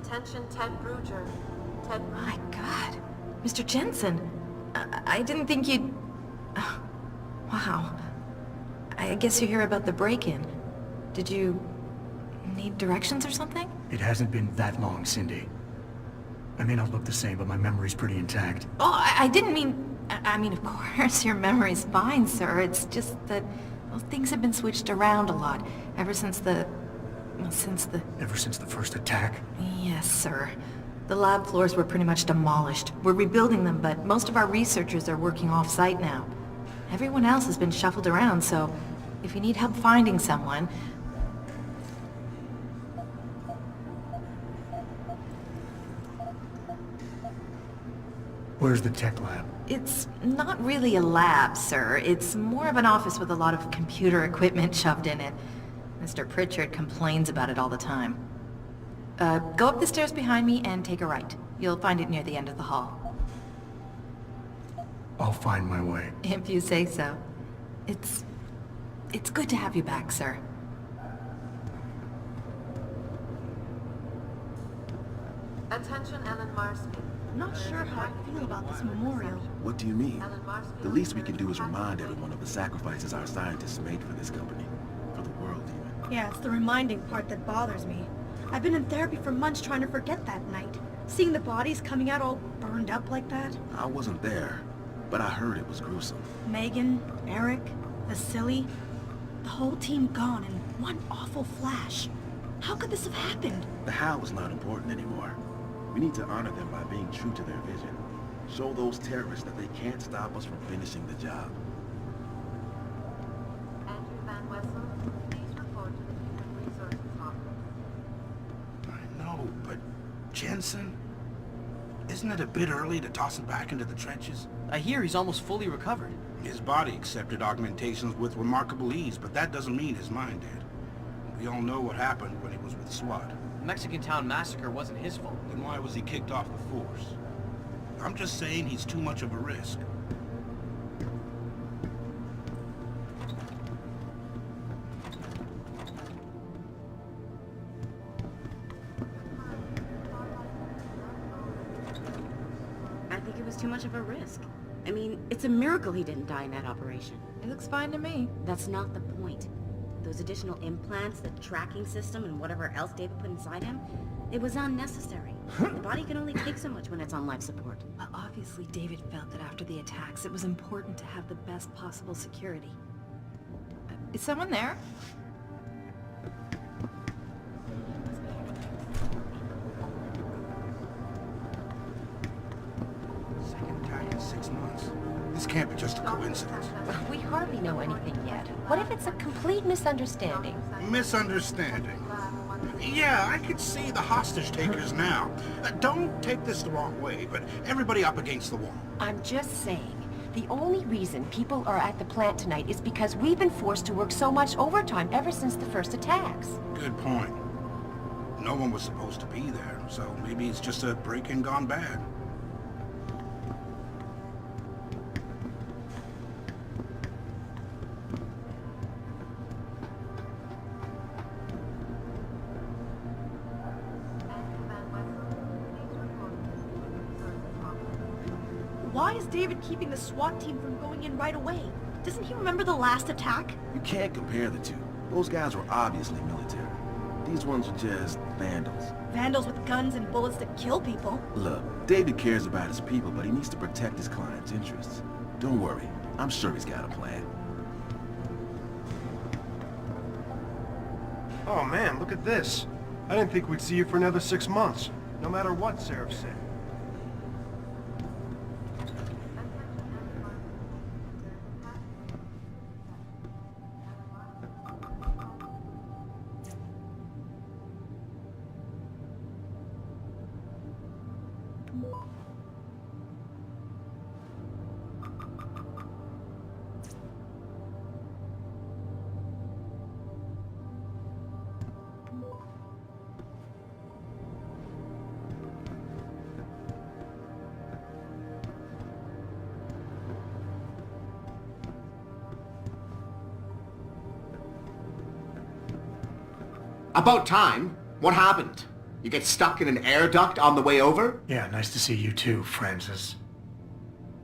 Attention, Ted Bruger. My God. Mr. Jensen. I didn't think you'd... Wow. I guess you hear about the break-in. Did you... need directions or something? It hasn't been that long, Cindy. I may not look the same, but my memory's pretty intact. Oh, I didn't mean... I mean, of course, your memory's fine, sir. It's just that, well, things have been switched around a lot ever since the... well, since the... Ever since the first attack? Yes, sir. The lab floors were pretty much demolished. We're rebuilding them, but most of our researchers are working off-site now. Everyone else has been shuffled around, so if you need help finding someone... Where's the tech lab? It's not really a lab, sir. It's more of an office with a lot of computer equipment shoved in it. Mr. Pritchard complains about it all the time. Go up the stairs behind me and take a right. You'll find it near the end of the hall. I'll find my way. If you say so. It's good to have you back, sir. Attention, Ellen Marsby. I'm not sure how I feel about this memorial. What do you mean? The least we can do is remind everyone of the sacrifices our scientists made for this company. For the world, even. Yeah, it's the reminding part that bothers me. I've been in therapy for months trying to forget that night. Seeing the bodies coming out all burned up like that. I wasn't there, but I heard it was gruesome. Megan, Eric, Vasily, the whole team gone in one awful flash. How could this have happened? The how is not important anymore. We need to honor them by being true to their vision. Show those terrorists that they can't stop us from finishing the job. Andrew Van Wessel, please report to the Human Resources Office. I know, but Jensen? Isn't it a bit early to toss him back into the trenches? I hear he's almost fully recovered. His body accepted augmentations with remarkable ease, but that doesn't mean his mind did. We all know what happened when he was with SWAT. The Mexican town massacre wasn't his fault. Then why was he kicked off the force? I'm just saying he's too much of a risk. I think it was too much of a risk. I mean, it's a miracle he didn't die in that operation. It looks fine to me. That's not the point. Those additional implants, the tracking system, and whatever else David put inside him, it was unnecessary. The body can only take so much when it's on life support. Well, obviously David felt that after the attacks, it was important to have the best possible security. Is someone there? Second attack in 6 months. This can't be just a coincidence. We hardly know anything yet. What if it's a complete misunderstanding? Misunderstanding. Yeah, I could see the hostage takers now. Don't take this the wrong way, but everybody up against the wall. I'm just saying, the only reason people are at the plant tonight is because we've been forced to work so much overtime ever since the first attacks. Good point. No one was supposed to be there, so maybe it's just a break-in gone bad. Why is David keeping the SWAT team from going in right away? Doesn't he remember the last attack? You can't compare the two. Those guys were obviously military. These ones are just vandals. Vandals with guns and bullets that kill people. Look, David cares about his people, but he needs to protect his client's interests. Don't worry, I'm sure he's got a plan. Oh man, look at this. I didn't think we'd see you for another 6 months, no matter what Seraph said. About time. What happened? You get stuck in an air duct on the way over? Yeah, nice to see you too, Francis.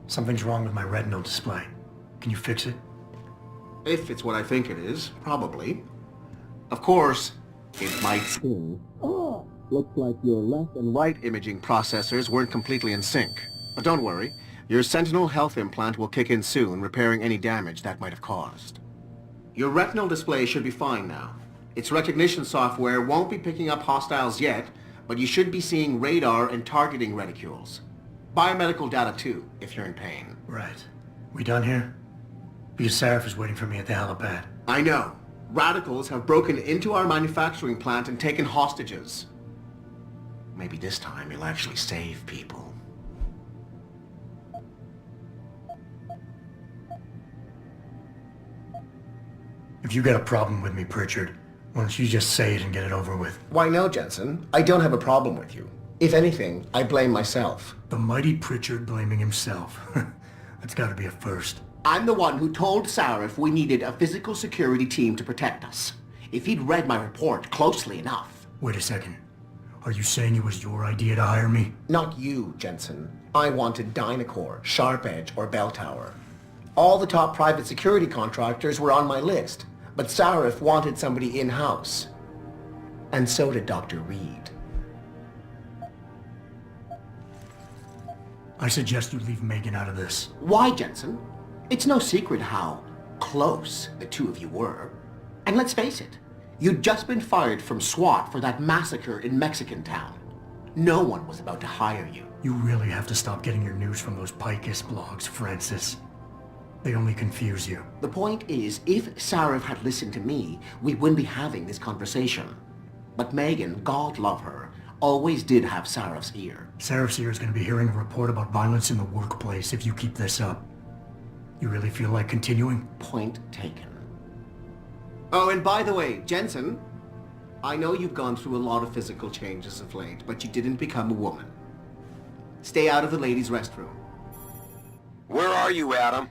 Something's wrong with my retinal display. Can you fix it? If it's what I think it is, probably. Of course, it might seem. Oh, looks like your left and right imaging processors weren't completely in sync. But don't worry, your Sentinel health implant will kick in soon, repairing any damage that might have caused. Your retinal display should be fine now. Its recognition software won't be picking up hostiles yet, but you should be seeing radar and targeting reticules. Biomedical data too, if you're in pain. Right. We done here? Because Sarif is waiting for me at the helipad. I know. Radicals have broken into our manufacturing plant and taken hostages. Maybe this time you'll actually save people. If you got a problem with me, Pritchard, why don't you just say it and get it over with? Why no, Jensen. I don't have a problem with you. If anything, I blame myself. The mighty Pritchard blaming himself. That's gotta be a first. I'm the one who told Sarif we needed a physical security team to protect us. If he'd read my report closely enough. Wait a second. Are you saying it was your idea to hire me? Not you, Jensen. I wanted Dynacore, Sharp Edge, or Bell Tower. All the top private security contractors were on my list, but Sarif wanted somebody in-house. And so did Dr. Reed. I suggest you leave Megan out of this. Why, Jensen? It's no secret how close the two of you were. And let's face it, you'd just been fired from SWAT for that massacre in Mexican town. No one was about to hire you. You really have to stop getting your news from those Picus blogs, Francis. They only confuse you. The point is, if Sarif had listened to me, we wouldn't be having this conversation. But Megan, God love her, always did have Sarif's ear. Sarif's ear is going to be hearing a report about violence in the workplace if you keep this up. You really feel like continuing? Point taken. Oh, and by the way, Jensen, I know you've gone through a lot of physical changes of late, but you didn't become a woman. Stay out of the ladies' restroom. Where are you, Adam?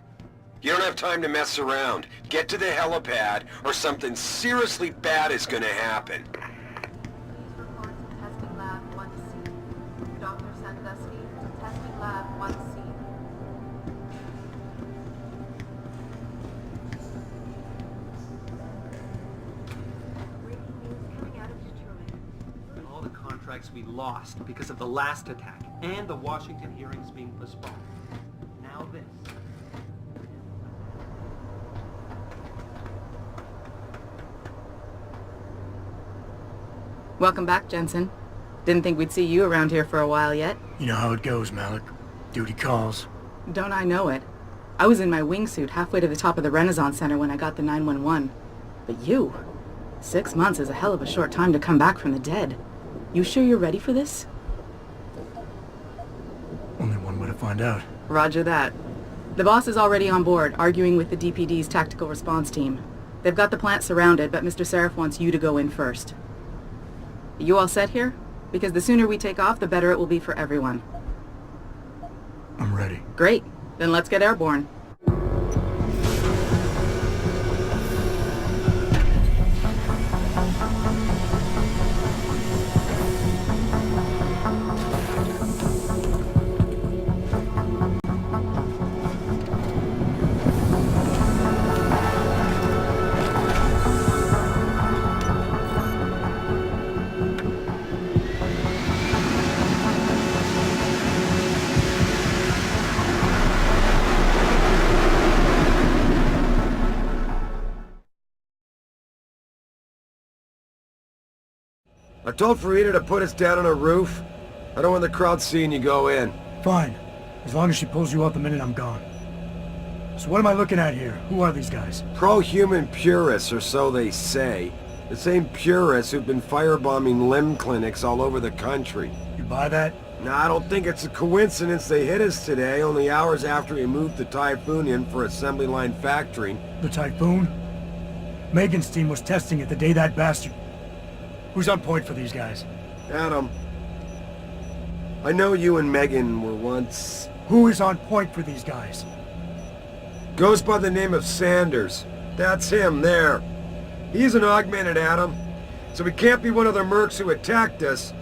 You don't have time to mess around. Get to the helipad, or something seriously bad is gonna happen. Please report to Testing Lab 1C. Dr. Sandusky to Testing Lab 1C. Breaking news coming out of Detroit. And all the contracts we lost because of the last attack, and the Washington hearings being postponed. Now this. Welcome back, Jensen. Didn't think we'd see you around here for a while yet. You know how it goes, Malik. Duty calls. Don't I know it? I was in my wingsuit halfway to the top of the Renaissance Center when I got the 911. But you? 6 months is a hell of a short time to come back from the dead. You sure you're ready for this? Only one way to find out. Roger that. The boss is already on board, arguing with the DPD's tactical response team. They've got the plant surrounded, but Mr. Sarif wants you to go in first. You all set here? Because the sooner we take off, the better it will be for everyone. I'm ready. Great. Then let's get airborne. I told Farida to put us down on a roof. I don't want the crowd seeing you go in. Fine. As long as she pulls you out the minute I'm gone. So what am I looking at here? Who are these guys? Pro-human purists, or so they say. The same purists who've been firebombing limb clinics all over the country. You buy that? No, I don't think it's a coincidence they hit us today, only hours after we moved the Typhoon in for assembly line factory. The Typhoon? Megan's team was testing it the day that bastard... Who's on point for these guys? Adam, I know you and Megan were once... Who is on point for these guys? Goes by the name of Sanders. That's him, there. He's an augmented, Adam. So he can't be one of the mercs who attacked us.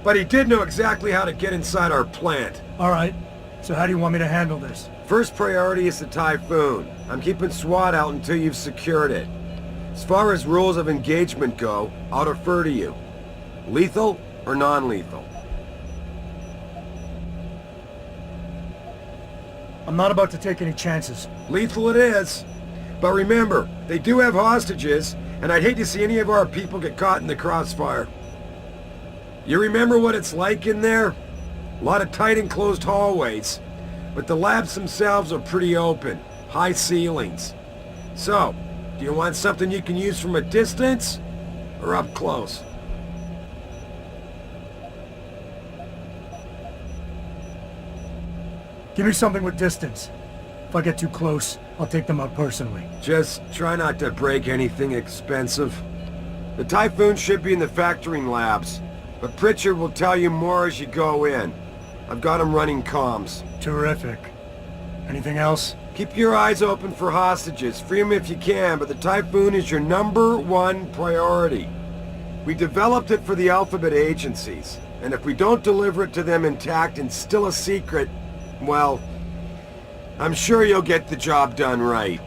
but he did know exactly how to get inside our plant. Alright, so how do you want me to handle this? First priority is the Typhoon. I'm keeping SWAT out until you've secured it. As far as rules of engagement go, I'll defer to you. Lethal or non-lethal? I'm not about to take any chances. Lethal it is. But remember, they do have hostages, and I'd hate to see any of our people get caught in the crossfire. You remember what it's like in there? A lot of tight enclosed hallways, but the labs themselves are pretty open, high ceilings. So, do you want something you can use from a distance, or up close? Give me something with distance. If I get too close, I'll take them out personally. Just try not to break anything expensive. The Typhoon should be in the factoring labs, but Pritchard will tell you more as you go in. I've got him running comms. Terrific. Anything else? Keep your eyes open for hostages. Free them if you can, but the Typhoon is your #1 priority. We developed it for the Alphabet agencies, and if we don't deliver it to them intact and still a secret, well, I'm sure you'll get the job done right.